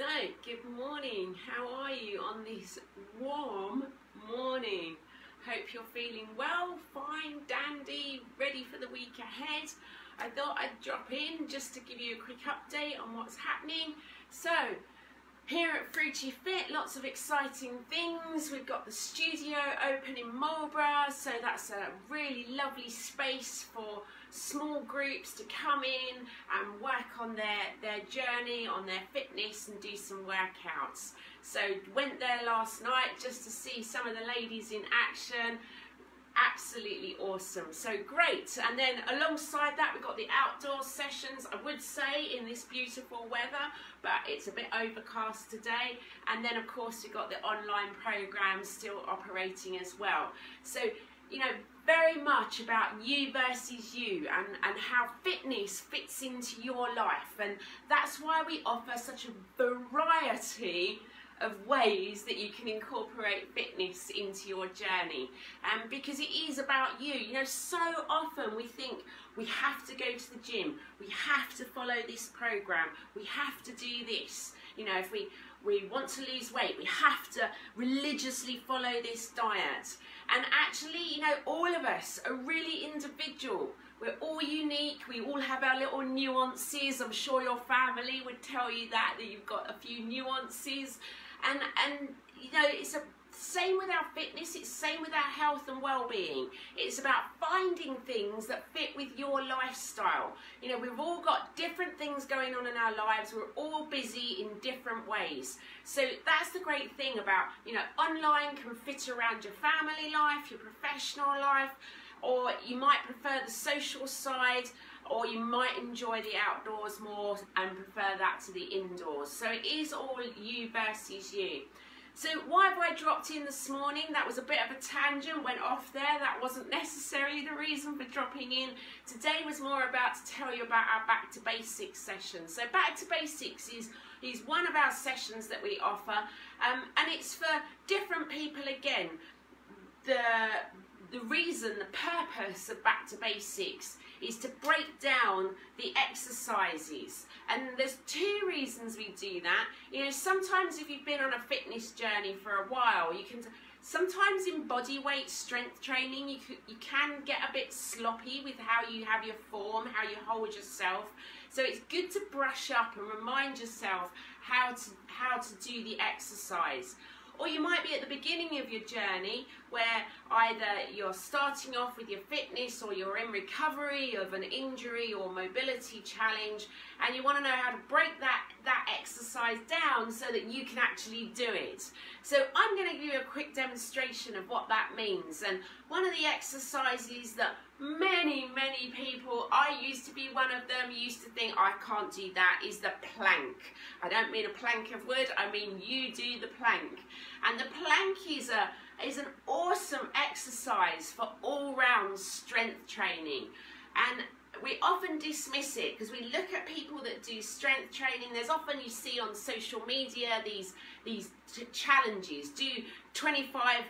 So, good morning. How are you on this warm morning? Hope you're feeling well, fine, dandy, ready for the week ahead. I thought I'd drop in just to give you a quick update on what's happening. So, here at Fruci Fit, lots of exciting things. We've got the studio open in Marlborough, so that's a really lovely space for small groups to come in and work on their journey, on their fitness, and do some workouts. So went there last night just to see some of the ladies in action. Absolutely awesome, so great. And then alongside that we've got the outdoor sessions, I would say, in this beautiful weather, but it's a bit overcast today. And then of course we've got the online programs still operating as well. So, you know, very much about you versus you and how fitness fits into your life. And that's why we offer such a variety of ways that you can incorporate fitness into your journey, because it is about you. You know, so often we think we have to go to the gym, we have to follow this program, we have to do this. You know, if we want to lose weight, we have to religiously follow this diet. And actually, you know, all of us are really individual. We're all unique, we all have our little nuances. I'm sure your family would tell you that you've got a few nuances. And you know, it's the same with our fitness, it's the same with our health and well-being. It's about finding things that fit with your lifestyle. You know, we've all got different things going on in our lives, we're all busy in different ways. So that's the great thing about, you know, online can fit around your family life, your professional life, or you might prefer the social side, or you might enjoy the outdoors more and prefer that to the indoors. So it is all you versus you. So why have I dropped in this morning? That was a bit of a tangent, went off there. That wasn't necessarily the reason for dropping in. Today was more about to tell you about our Back to Basics session. So Back to Basics is one of our sessions that we offer, and it's for different people again. The reason, the purpose of Back to Basics is to break down the exercises. And there's two reasons we do that. You know, sometimes if you've been on a fitness journey for a while, you can, sometimes in body weight strength training, you can get a bit sloppy with how you have your form, how you hold yourself. So it's good to brush up and remind yourself how to do the exercise. Or you might be at the beginning of your journey where either you're starting off with your fitness or you're in recovery of an injury or mobility challenge, and you want to know how to break that exercise down so that you can actually do it. So I'm going to give you a quick demonstration of what that means. And one of the exercises that many people, I used to be one of them, used to think I can't do that, is the plank. I don't mean a plank of wood, I mean you do the plank. And the plank is an awesome exercise for all-round strength training. And we often dismiss it because we look at people that do strength training. There's often, you see on social media, these challenges. Do 25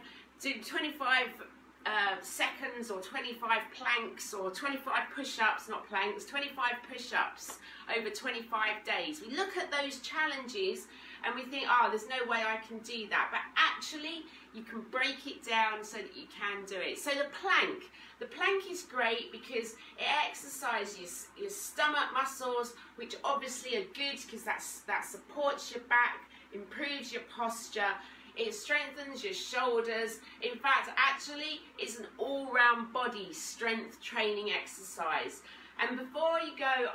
seconds or 25 planks or 25 push-ups, not planks, 25 push-ups over 25 days. We look at those challenges and we think, oh, there's no way I can do that. But actually, you can break it down so that you can do it. So the plank is great because it exercises your stomach muscles, which obviously are good because that supports your back, improves your posture, it strengthens your shoulders. In fact, actually, it's an all-round body strength training exercise. And before you go,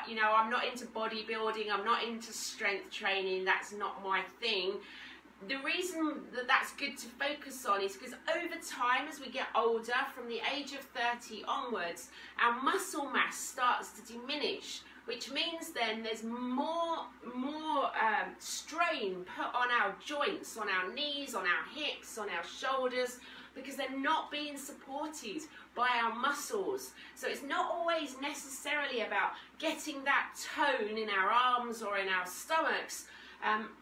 you know, I'm not into bodybuilding, I'm not into strength training, that's not my thing. The reason that that's good to focus on is because over time, as we get older, from the age of 30 onwards, our muscle mass starts to diminish, which means then there's more strain put on our joints, on our knees, on our hips, on our shoulders, because they're not being supported by our muscles. So it's not always necessarily about getting that tone in our arms or in our stomachs.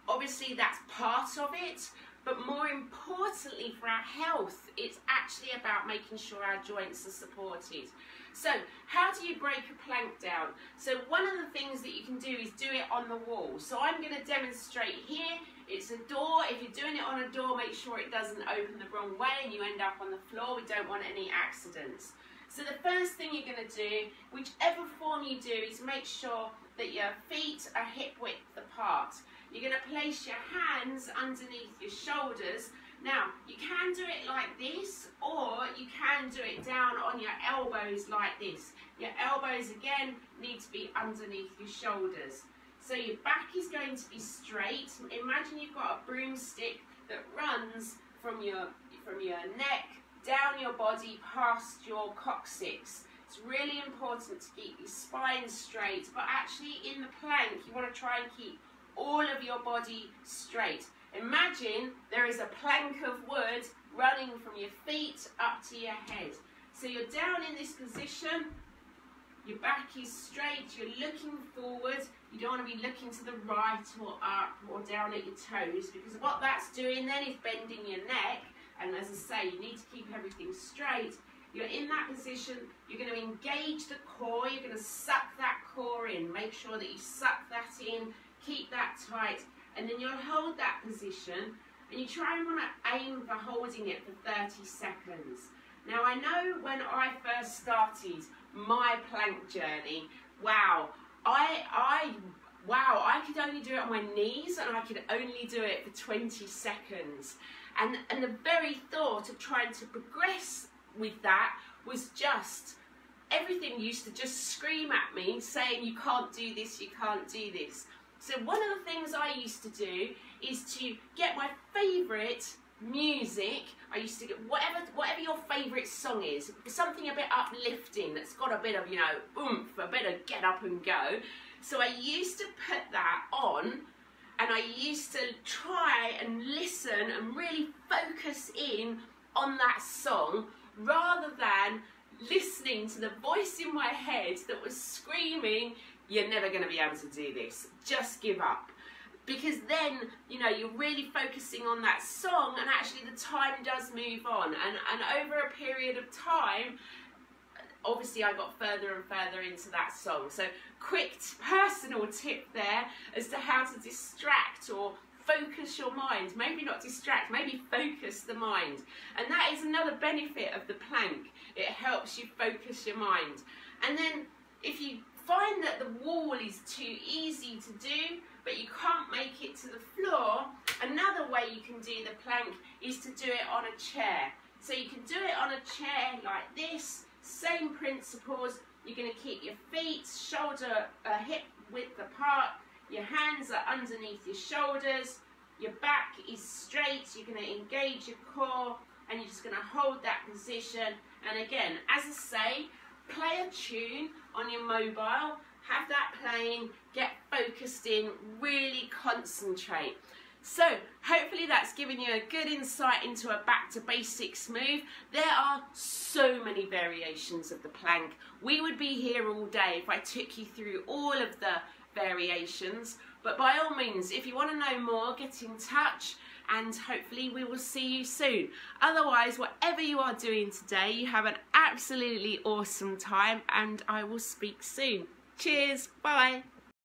Obviously that's part of it, but more importantly for our health, it's actually about making sure our joints are supported. So how do you break a plank down? So one of the things that you can do is do it on the wall. So I'm going to demonstrate here. It's a door. If you're doing it on a door, make sure it doesn't open the wrong way and you end up on the floor. We don't want any accidents. So the first thing you're going to do, whichever form you do, is make sure that your feet are hip width apart. You're going to place your hands underneath your shoulders. Now, you can do it like this, or you can do it down on your elbows like this. Your elbows, again, need to be underneath your shoulders. So your back is going to be straight. Imagine you've got a broomstick that runs from your neck, down your body, past your coccyx. It's really important to keep your spine straight, but actually in the plank, you want to try and keep all of your body straight. Imagine there is a plank of wood running from your feet up to your head. So you're down in this position, your back is straight, you're looking forward. You don't want to be looking to the right or up or down at your toes, because what that's doing then is bending your neck. And as I say, you need to keep everything straight. You're in that position, you're going to engage the core, you're going to suck that core in. Make sure that you suck that in, keep that tight, and then you'll hold that position, and you try and want to aim for holding it for 30 seconds. Now I know when I first started my plank journey, wow, I could only do it on my knees, and I could only do it for 20 seconds. And the very thought of trying to progress with that was just, everything used to just scream at me saying, you can't do this, you can't do this. So one of the things I used to do is to get my favourite music. I used to get whatever your favourite song is, something a bit uplifting that's got a bit of, you know, oomph, a bit of get up and go. So I used to put that on, and I used to try and listen and really focus in on that song, rather than listening to the voice in my head that was screaming, you're never going to be able to do this, just give up. Because then, you know, you're really focusing on that song, and actually the time does move on. And over a period of time, obviously I got further and further into that song. So quick personal tip there as to how to distract or focus your mind. Maybe not distract, maybe focus the mind. And that is another benefit of the plank. It helps you focus your mind. And then if you find that the wall is too easy to do, but you can't make it to the floor, another way you can do the plank is to do it on a chair. So you can do it on a chair like this, same principles. You're going to keep your feet shoulder hip width apart, your hands are underneath your shoulders, your back is straight, you're going to engage your core, and you're just going to hold that position. And again, as I say, play a tune on your mobile, have that playing, get focused in, really concentrate. So hopefully that's given you a good insight into a back to basics move. There are so many variations of the plank. We would be here all day if I took you through all of the variations, but by all means, if you want to know more, get in touch, and hopefully we will see you soon. Otherwise, whatever you are doing today, you have an absolutely awesome time, and I will speak soon. Cheers, bye.